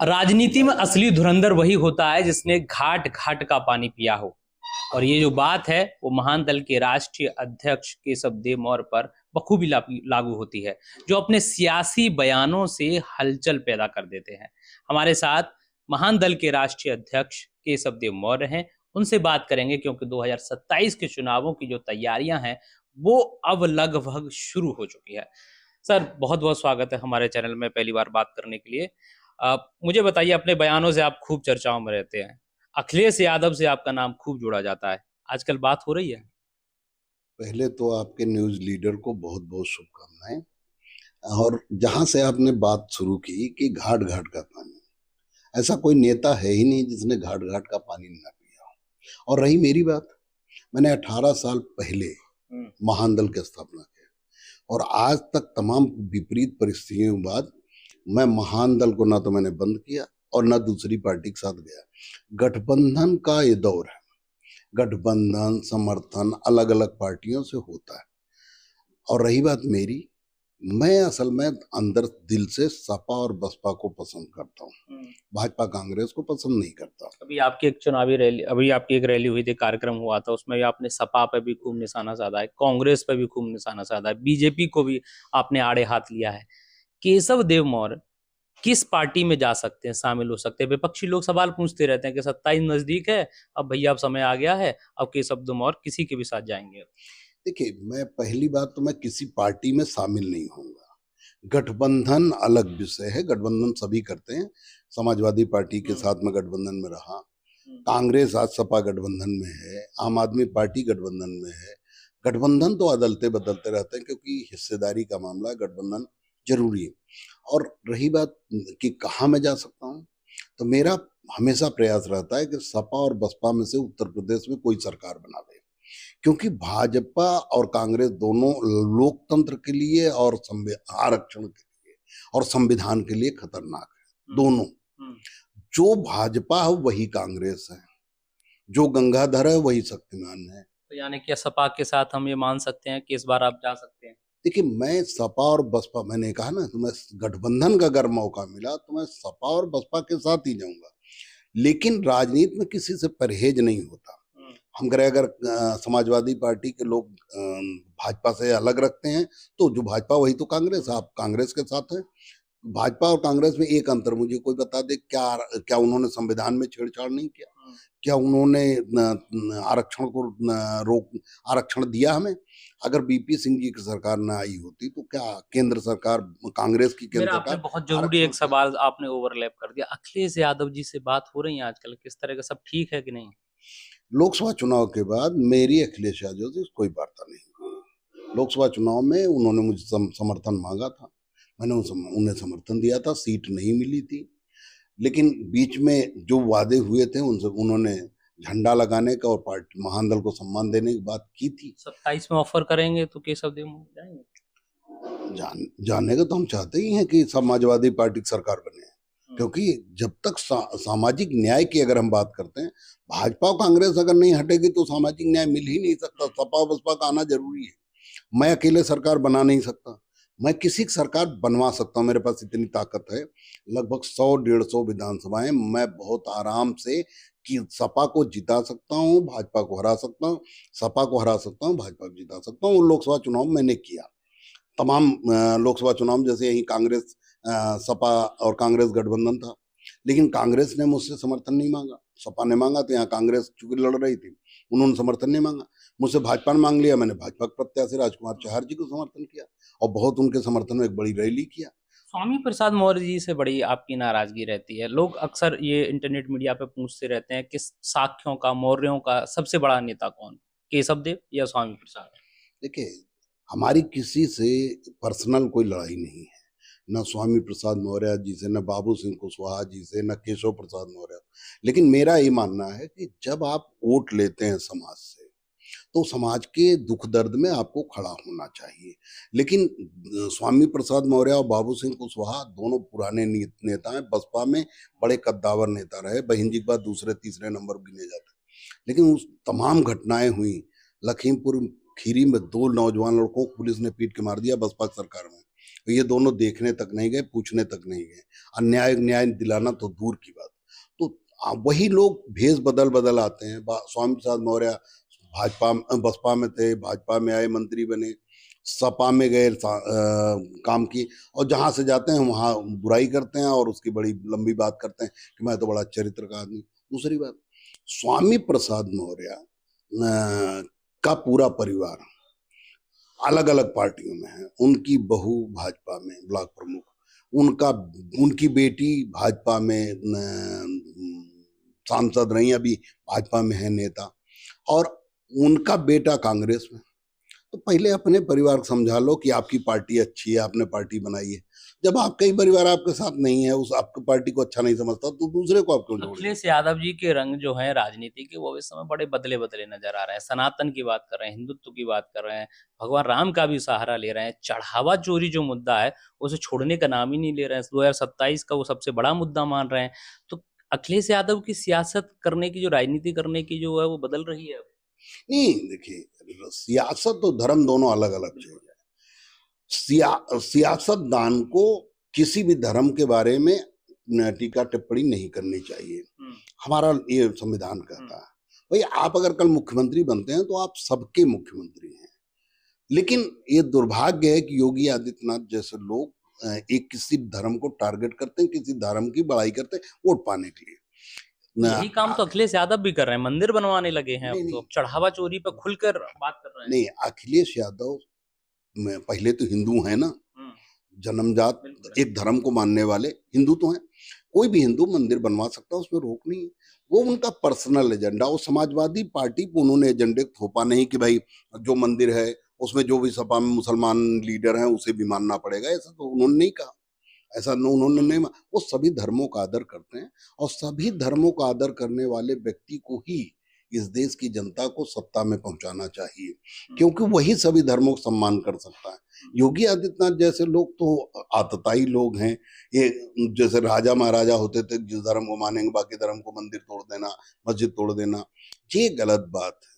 राजनीति में असली धुरंधर वही होता है जिसने घाट घाट का पानी पिया हो। और ये जो बात है वो महान दल के राष्ट्रीय अध्यक्ष केशव देव मौर्य पर बखूबी लागू होती है, जो अपने सियासी बयानों से हलचल पैदा कर देते हैं। हमारे साथ महान दल के राष्ट्रीय अध्यक्ष केशव देव मौर्य हैं। उनसे बात करेंगे क्योंकि 2027 के चुनावों की जो तैयारियां हैं वो अब लगभग शुरू हो चुकी है। सर, बहुत बहुत स्वागत है हमारे चैनल में पहली बार बात करने के लिए। मुझे बताइए, अपने बयानों से आप खूब चर्चाओं में रहते हैं। अखिलेश यादव से आपका नाम खूब जोड़ा जाता है, आजकल बात हो रही है? पहले तो आपके न्यूज लीडर को बहुत बहुत शुभकामनाएं। और जहां से आपने बात शुरू की कि घाट घाट का पानी, ऐसा कोई नेता है ही नहीं जिसने घाट घाट का पानी ना पिया हो। और रही मेरी बात, मैंने 18 साल पहले महान दल की स्थापना की और आज तक तमाम विपरीत परिस्थितियों के बाद मैं महान दल को ना तो मैंने बंद किया और ना दूसरी पार्टी के साथ गया। गठबंधन का ये दौर है, गठबंधन समर्थन अलग अलग पार्टियों से होता है। और रही बात मेरी, मैं असल में अंदर दिल से सपा और बसपा को पसंद करता हूँ, भाजपा कांग्रेस को पसंद नहीं करता। अभी आपकी एक रैली हुई थी, कार्यक्रम हुआ था, उसमें भी आपने सपा पे भी खूब निशाना साधा है, कांग्रेस पे भी खूब निशाना साधा है, बीजेपी को भी आपने आड़े हाथ लिया है। केशव देव मौर्य किस पार्टी में जा सकते हैं, शामिल हो सकते हैं? विपक्षी लोग सवाल पूछते रहते हैं कि 27 नजदीक है, अब भैया अब समय आ गया है, अब केशव देव मौर्य किसी के भी साथ जाएंगे? देखिए, मैं पहली बात तो मैं किसी पार्टी में शामिल नहीं होऊंगा। गठबंधन अलग विषय है, गठबंधन सभी करते हैं। समाजवादी पार्टी के साथ में गठबंधन में रहा, कांग्रेस आज सपा गठबंधन में है, आम आदमी पार्टी गठबंधन में है। गठबंधन तो अदलते बदलते रहते हैं क्योंकि हिस्सेदारी का मामला है, गठबंधन जरूरी है। और रही बात कि कहाँ मैं जा सकता हूँ, तो मेरा हमेशा प्रयास रहता है कि सपा और बसपा में से उत्तर प्रदेश में कोई सरकार बना दे, क्योंकि भाजपा और कांग्रेस दोनों लोकतंत्र के लिए और आरक्षण के लिए और संविधान के लिए खतरनाक है। दोनों, जो भाजपा है वही कांग्रेस है, जो गंगाधर है वही शक्तिमान है। तो यानी कि सपा के साथ हम ये मान सकते हैं कि इस बार आप जा सकते हैं? देखिए, मैं सपा और बसपा, मैंने कहा ना, तो मैं गठबंधन का अगर मौका मिला तो मैं सपा और बसपा के साथ ही जाऊंगा, लेकिन राजनीति में किसी से परहेज नहीं होता। हम करें, अगर समाजवादी पार्टी के लोग भाजपा से अलग रखते हैं तो जो भाजपा वही तो कांग्रेस, आप कांग्रेस के साथ हैं। भाजपा और कांग्रेस में एक अंतर मुझे कोई बता दे, क्या क्या उन्होंने संविधान में छेड़छाड़ नहीं किया? क्या उन्होंने आरक्षण को रोक आरक्षण दिया हमें? अगर बीपी सिंह जी की सरकार न आई होती तो क्या केंद्र सरकार, कांग्रेस की केंद्र मेरा आपने सरकार बहुत जरूरी एक सवाल आपने ओवरलैप कर दिया। अखिलेश यादव जी से बात हो रही है आजकल, किस तरह का, सब ठीक है कि नहीं? लोकसभा चुनाव के बाद मेरी अखिलेश यादव से कोई वार्ता नहीं हुई। लोकसभा चुनाव में उन्होंने मुझे समर्थन मांगा था, मैंने उन्हें समर्थन दिया था, सीट नहीं मिली थी। लेकिन बीच में जो वादे हुए थे उनसे उन्होंने झंडा लगाने का और पार्टी महान दल को सम्मान देने की बात की थी। 27 में ऑफर करेंगे तो केशव देव मौर्य जाएंगे? जानने का तो हम चाहते ही हैं कि समाजवादी पार्टी की सरकार बने, क्योंकि जब तक सामाजिक न्याय की अगर हम बात करते हैं, भाजपा और कांग्रेस अगर नहीं हटेगी तो सामाजिक न्याय मिल ही नहीं सकता। सपा बसपा का आना जरूरी है। मैं अकेले सरकार बना नहीं सकता, मैं किसी की सरकार बनवा सकता हूँ, मेरे पास इतनी ताकत है। लगभग 100-150 विधानसभाएं मैं बहुत आराम से कि सपा को जिता सकता हूँ, भाजपा को हरा सकता हूँ, सपा को हरा सकता हूँ, भाजपा को जिता सकता हूँ। लोकसभा चुनाव मैंने किया, तमाम लोकसभा चुनाव, जैसे यही कांग्रेस सपा और कांग्रेस गठबंधन था, लेकिन कांग्रेस ने मुझसे समर्थन नहीं मांगा, सपा ने मांगा। तो यहाँ कांग्रेस चूंकि लड़ रही थी, उन्होंने समर्थन नहीं मांगा। मुझसे भाजपा ने मांग लिया, मैंने भाजपा के प्रत्याशी राजकुमार चहर जी को समर्थन किया और बहुत उनके समर्थन में एक बड़ी रैली किया। स्वामी प्रसाद मौर्य जी से बड़ी आपकी नाराजगी रहती है। लोग अक्सर ये इंटरनेट मीडिया पे पूछते रहते हैं कि शाक्यों का, मौर्यों का सबसे बड़ा नेता कौन, केशव देव या स्वामी प्रसाद? देखिए, हमारी किसी से पर्सनल कोई लड़ाई नहीं है, न स्वामी प्रसाद मौर्य जी से, न बाबू सिंह कुशवाहा जी से, न केशव प्रसाद मौर्य। लेकिन मेरा ये मानना है कि जब आप वोट लेते हैं समाज से, तो समाज के दुख दर्द में आपको खड़ा होना चाहिए। लेकिन स्वामी प्रसाद मौर्य और बाबू सिंह कुशवाहा दोनों पुराने नेता हैं, बसपा में बड़े कद्दावर नेता रहे, बहन जी के बाद दूसरे तीसरे नंबर गिने जाते। लेकिन उस तमाम घटनाएं हुई, लखीमपुर खीरी में 2 नौजवान लड़कों को पुलिस ने पीट के मार दिया बसपा सरकार में। तो ये दोनों देखने तक नहीं गए, पूछने तक नहीं गए। अन्याय न्याय दिलाना तो दूर की बात। तो वही लोग भेष बदल बदल आते हैं। स्वामी प्रसाद मौर्य भाजपा बसपा में थे, भाजपा में आए, मंत्री बने, सपा में गए, काम किए, और जहां से जाते हैं वहां बुराई करते हैं और उसकी बड़ी लंबी बात करते हैं कि मैं तो बड़ा चरित्र का आदमी। दूसरी बात, स्वामी प्रसाद मौर्य का पूरा परिवार अलग अलग पार्टियों में है। उनकी बहू भाजपा में ब्लॉक प्रमुख, उनकी बेटी भाजपा में सांसद रही, अभी भाजपा में है नेता, और उनका बेटा कांग्रेस में। तो पहले अपने परिवार को समझा लो कि आपकी पार्टी अच्छी है, आपने पार्टी बनाई है। जब आपका ही परिवार आपके साथ नहीं है, उस आपकी पार्टी को अच्छा नहीं समझता, तो दूसरे को आप क्यों जोड़ेंगे? अखिलेश यादव जी के रंग जो है राजनीति के, वो इस समय बड़े बदले बदले नजर आ रहे हैं। सनातन की बात कर रहे हैं, हिंदुत्व की बात कर रहे हैं, भगवान राम का भी सहारा ले रहे हैं। चढ़ावा चोरी जो मुद्दा है उसे छोड़ने का नाम ही नहीं ले रहे हैं। 2027 का वो सबसे बड़ा मुद्दा मान रहे हैं। तो अखिलेश यादव की सियासत करने की, जो राजनीति करने की जो है, वो बदल रही है। नहीं, देखिए, सियासत और धर्म दोनों अलग अलग चीज है। सियासतदान को किसी भी धर्म के बारे में टीका टिप्पणी नहीं करनी चाहिए, हमारा ये संविधान कहता है। भाई, आप अगर कल मुख्यमंत्री बनते हैं तो आप सबके मुख्यमंत्री हैं। लेकिन ये दुर्भाग्य है कि योगी आदित्यनाथ जैसे लोग एक किसी धर्म को टारगेट करते हैं, किसी धर्म की बड़ाई करते हैं वोट पाने के लिए। यही काम तो अखिलेश यादव भी कर रहे हैं, मंदिर बनवाने लगे हैं। अब तो चढ़ावा चोरी पर खुलकर बात कर रहे हैं। नहीं, अखिलेश यादव पहले तो हिंदू है ना, जन्मजात एक धर्म को मानने वाले हिंदू तो हैं। कोई भी हिंदू मंदिर बनवा सकता है, उसमें रोक नहीं है। वो उनका पर्सनल एजेंडा, वो समाजवादी पार्टी पर उन्होंने एजेंडे थोपा नहीं कि भाई जो मंदिर है उसमें जो भी सपा में मुसलमान लीडर हैं उसे भी मानना पड़ेगा। ऐसा तो उन्होंने नहीं कहा, ऐसा उन्होंने नहीं। वो सभी धर्मों का आदर करते हैं, और सभी धर्मों का आदर करने वाले व्यक्ति को ही इस देश की जनता को सत्ता में पहुंचाना चाहिए, क्योंकि वही सभी धर्मों को सम्मान कर सकता है। योगी आदित्यनाथ जैसे लोग तो आतताई लोग हैं। ये जैसे राजा महाराजा होते थे, जिस धर्म को मानेंगे बाकी धर्म को मंदिर तोड़ देना, मस्जिद तोड़ देना, ये गलत बात है।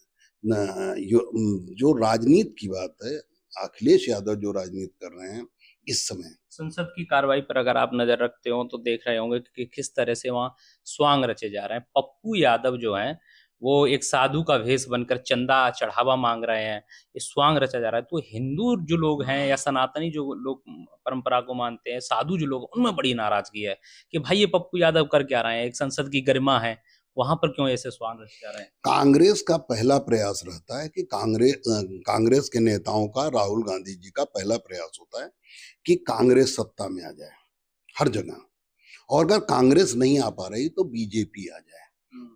जो राजनीति की बात है, अखिलेश यादव जो राजनीति कर रहे हैं इस समय, संसद की कार्रवाई पर अगर आप नजर रखते हो तो देख रहे होंगे कि किस तरह से वहां स्वांग रचे जा रहे हैं। पप्पू यादव जो हैं वो एक साधु का भेष बनकर चंदा चढ़ावा मांग रहे हैं, ये स्वांग रचा जा रहा है। तो हिंदू जो लोग हैं या सनातनी जो लोग परंपरा को मानते हैं, साधु जो लोग, उनमें बड़ी नाराजगी है कि भाई ये पप्पू यादव कर क्या रहे हैं। एक संसद की गरिमा है, वहां पर क्यों ऐसे स्वांग रचे जा रहे हैं? कांग्रेस का पहला प्रयास रहता है कि कांग्रेस के नेताओं का, राहुल गांधी जी का पहला प्रयास होता है कि कांग्रेस सत्ता में आ जाए हर जगह, और अगर कांग्रेस नहीं आ पा रही तो बीजेपी आ जाए।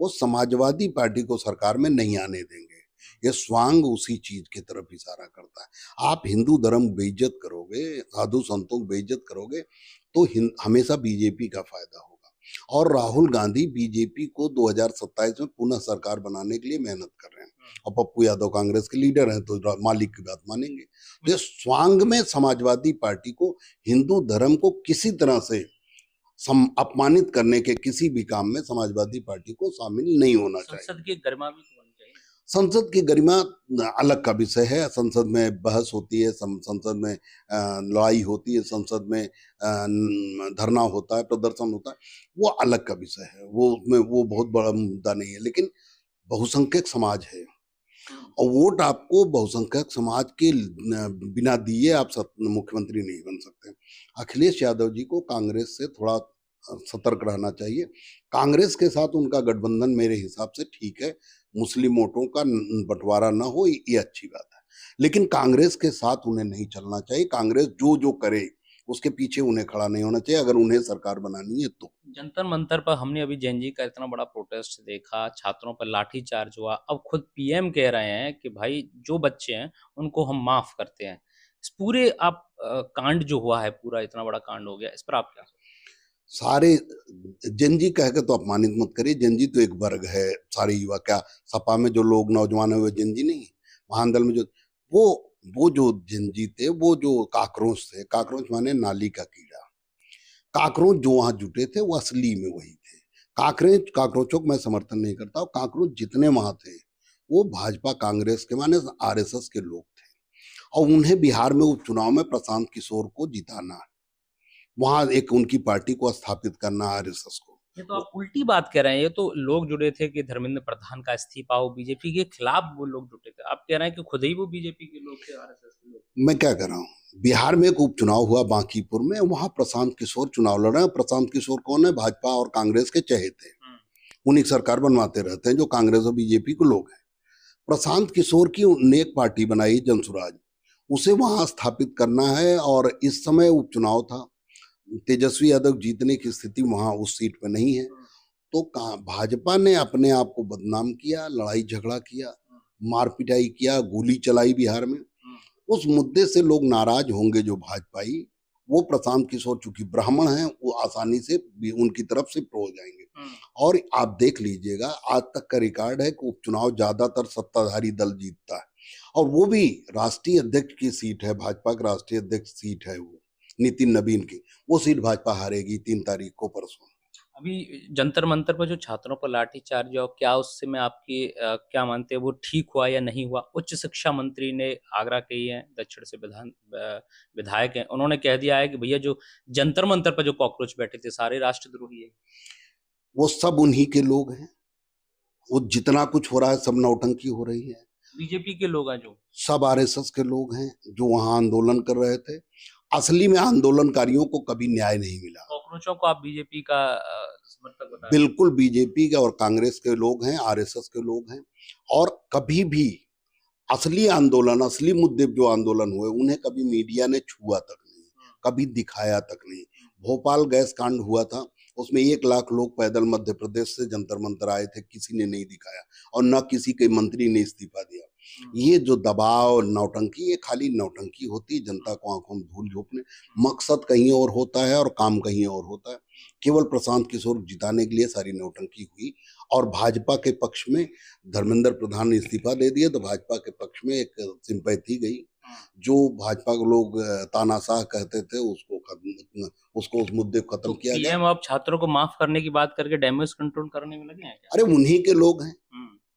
वो समाजवादी पार्टी को सरकार में नहीं आने देंगे। ये स्वांग उसी चीज की तरफ इशारा करता है। आप हिंदू धर्म बेइज्जत करोगे, साधु संतों को बेइज्जत करोगे, तो हमेशा बीजेपी का फायदा होगा। और राहुल गांधी बीजेपी को 2027 में पुनः सरकार बनाने के लिए मेहनत कर रहे हैं, और पप्पू यादव कांग्रेस के लीडर हैं तो मालिक की बात मानेंगे। तो स्वांग में समाजवादी पार्टी को, हिंदू धर्म को किसी तरह से अपमानित करने के किसी भी काम में समाजवादी पार्टी को शामिल नहीं होना चाहिए। संसद की गरिमा भी तो होनी चाहिए। संसद की गरिमा अलग का विषय है। संसद में बहस होती है, संसद में लड़ाई होती है, संसद में धरना होता है, प्रदर्शन होता है, वो अलग का विषय है। वो उसमें वो बहुत बड़ा मुद्दा नहीं है। लेकिन बहुसंख्यक समाज है, और वोट आपको बहुसंख्यक समाज के बिना दिए आप मुख्यमंत्री नहीं बन सकते। अखिलेश यादव जी को कांग्रेस से थोड़ा सतर्क रहना चाहिए। कांग्रेस के साथ उनका गठबंधन मेरे हिसाब से ठीक है, मुस्लिम वोटों का बंटवारा ना हो, ये अच्छी बात है। लेकिन कांग्रेस के साथ उन्हें नहीं चलना चाहिए। कांग्रेस जो जो करे उसके पीछे उन्हें खड़ा नहीं होना चाहिए, अगर उन्हें सरकार बनानी है तो। जंतर मंतर पर हमने अभी जैन जी का इतना बड़ा प्रोटेस्ट देखा, छात्रों पर लाठीचार्ज हुआ। अब खुद पीएम कह रहे हैं कि भाई जो बच्चे हैं उनको हम माफ करते हैं। इस पूरे आप कांड जो हुआ है, पूरा इतना बड़ा कांड हो गया, इस पर आप क्या? सारे जंजी कह के तो अपमानित मत करिए। जंजी तो एक वर्ग है, सारे युवा। क्या सपा में जो लोग नौजवान हुए जंजी नहीं? महानदल में जो वो जो जंजी थे, वो जो काकरोच थे, काकरोच माने नाली का कीड़ा, काकरोच जो वहां जुटे थे वो असली में वही थे। काकरोचों को मैं समर्थन नहीं करता हूँ। काकरोच जितने वहां थे वो भाजपा कांग्रेस के माने आरएसएस के लोग थे, और उन्हें बिहार में उपचुनाव में प्रशांत किशोर को जिताना है, वहां एक उनकी पार्टी को स्थापित करना, आरएसएस को। ये तो आप उल्टी बात कह रहे हैं। ये तो लोग जुड़े थे कि धर्मेंद्र प्रधान का इस्तीफा हो, बीजेपी के खिलाफ वो लोग जुटे थे। आप कह रहे हैं कि खुद ही वो बीजेपी के लोग थे, आरएसएस के लोग। मैं क्या कर रहा हूँ, बिहार में एक उपचुनाव हुआ बांकीपुर में, वहां प्रशांत किशोर चुनाव लड़ रहे हैं। प्रशांत किशोर कौन है? भाजपा और कांग्रेस के चहेते हैं, उन्हीं सरकार बनवाते रहते हैं, जो कांग्रेस और बीजेपी के लोग हैं। प्रशांत किशोर की उन्होंने एक पार्टी बनाई, जनसुराज, उसे वहां स्थापित करना है। और इस समय उपचुनाव था, तेजस्वी यादव जीतने की स्थिति वहां उस सीट पे नहीं है, तो भाजपा ने अपने आप को बदनाम किया, लड़ाई झगड़ा किया, मार पिटाई किया, गोली चलाई बिहार में। उस मुद्दे से लोग नाराज होंगे जो भाजपाई, वो प्रशांत किशोर चूंकि ब्राह्मण हैं, वो आसानी से उनकी तरफ से हो जाएंगे। और आप देख लीजिएगा, आज तक का रिकॉर्ड है कि उपचुनाव ज्यादातर सत्ताधारी दल जीतता है, और वो भी राष्ट्रीय अध्यक्ष की सीट है, भाजपा की राष्ट्रीय अध्यक्ष सीट है वो नितिन नवीन की, वो सीट भाजपा हारेगी 3 तारीख को, परसों। अभी जंतर मंतर पर जो छात्रों पर लाठीचार्ज हुआ, क्या उससे में आपकी क्या मानते हैं वो ठीक हुआ या नहीं हुआ? उच्च शिक्षा मंत्री ने आगरा के ही हैं, दक्षिण से विधायक हैं, उन्होंने कह दिया है कि भैया जो जंतर मंतर पर जो कॉकरोच बैठे थे सारे राष्ट्रद्रोही है। वो सब उन्हीं के लोग हैं, वो जितना कुछ हो रहा है सब नौटंकी हो रही है। बीजेपी के लोग हैं जो, सब आरएसएस के लोग हैं जो वहां आंदोलन कर रहे थे। असली में आंदोलनकारियों को कभी न्याय नहीं मिला। कॉकरोचों को आप बीजेपी का समर्थक बता? बिल्कुल, बीजेपी के और कांग्रेस के लोग हैं, आरएसएस के लोग हैं। और कभी भी असली आंदोलन, असली मुद्दे जो आंदोलन हुए, उन्हें कभी मीडिया ने छुआ तक नहीं, कभी दिखाया तक नहीं। भोपाल गैस कांड हुआ था, उसमें 1 लाख लोग पैदल मध्य प्रदेश से जंतर मंतर आए थे, किसी ने नहीं दिखाया, और न किसी के मंत्री ने इस्तीफा दिया। ये जो दबाव, नौटंकी, ये खाली नौटंकी होती है, जनता को आंखों में धूल झोंकने। मकसद कहीं और होता है और काम कहीं और होता है। केवल प्रशांत किशोर जिताने के लिए सारी नौटंकी हुई। और भाजपा के पक्ष में धर्मेंद्र प्रधान ने इस्तीफा दे दिया, तो भाजपा के पक्ष में एक सिंपैथी गई। जो भाजपा के लोग तानाशाह कहते थे, उसको उस मुद्दे को खत्म किया गया। पीएम अब छात्रों को माफ करने की बात करके डैमेज कंट्रोल करने में लगे हैं क्या? अरे उन्हीं के लोग हैं।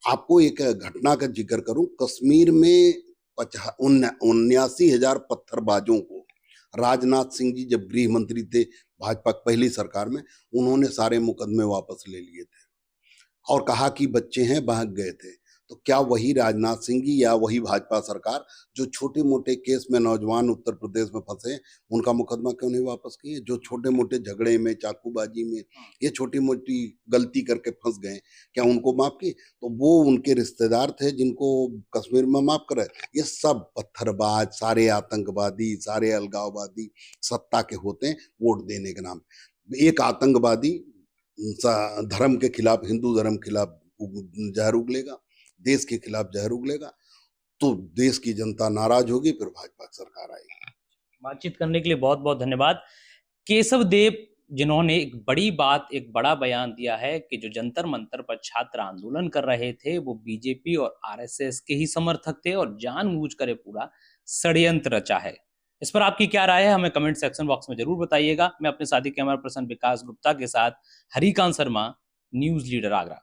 आपको एक घटना का जिक्र करूं, कश्मीर में 79,000 पत्थरबाजों को राजनाथ सिंह जी जब गृह मंत्री थे भाजपा की पहली सरकार में, उन्होंने सारे मुकदमे वापस ले लिए थे और कहा कि बच्चे हैं, भाग गए थे। तो क्या वही राजनाथ सिंह जी या वही भाजपा सरकार जो छोटे मोटे केस में नौजवान उत्तर प्रदेश में फंसे, उनका मुकदमा क्यों नहीं वापस किए? जो छोटे मोटे झगड़े में, चाकूबाजी में, ये छोटी मोटी गलती करके फंस गए, क्या उनको माफ किए? तो वो उनके रिश्तेदार थे जिनको कश्मीर में माफ करे। ये सब पत्थरबाज, सारे आतंकवादी, सारे अलगाववादी सत्ता के होते हैं वोट देने के नाम। एक आतंकवादी धर्म के खिलाफ, हिंदू धर्म के खिलाफ जहर उगलेगा, देश के खिलाफ जहर उगलेगा, तो देश की जनता नाराज होगी, फिर भाजपा सरकार आएगी। बातचीत करने के लिए बहुत बहुत धन्यवाद। केशव देव, जिन्होंने एक बड़ी बात, एक बड़ा बयान दिया है कि जो जंतर मंतर पर छात्र आंदोलन कर रहे थे वो बीजेपी और आरएसएस के ही समर्थक थे और जानबूझकर पूरा षड्यंत्र रचा है। इस पर आपकी क्या राय है, हमें कमेंट सेक्शन बॉक्स में जरूर बताइएगा। मैं अपने साथी कैमरा पर्सन विकास गुप्ता के साथ हरिकांत शर्मा, न्यूज लीडर आगरा।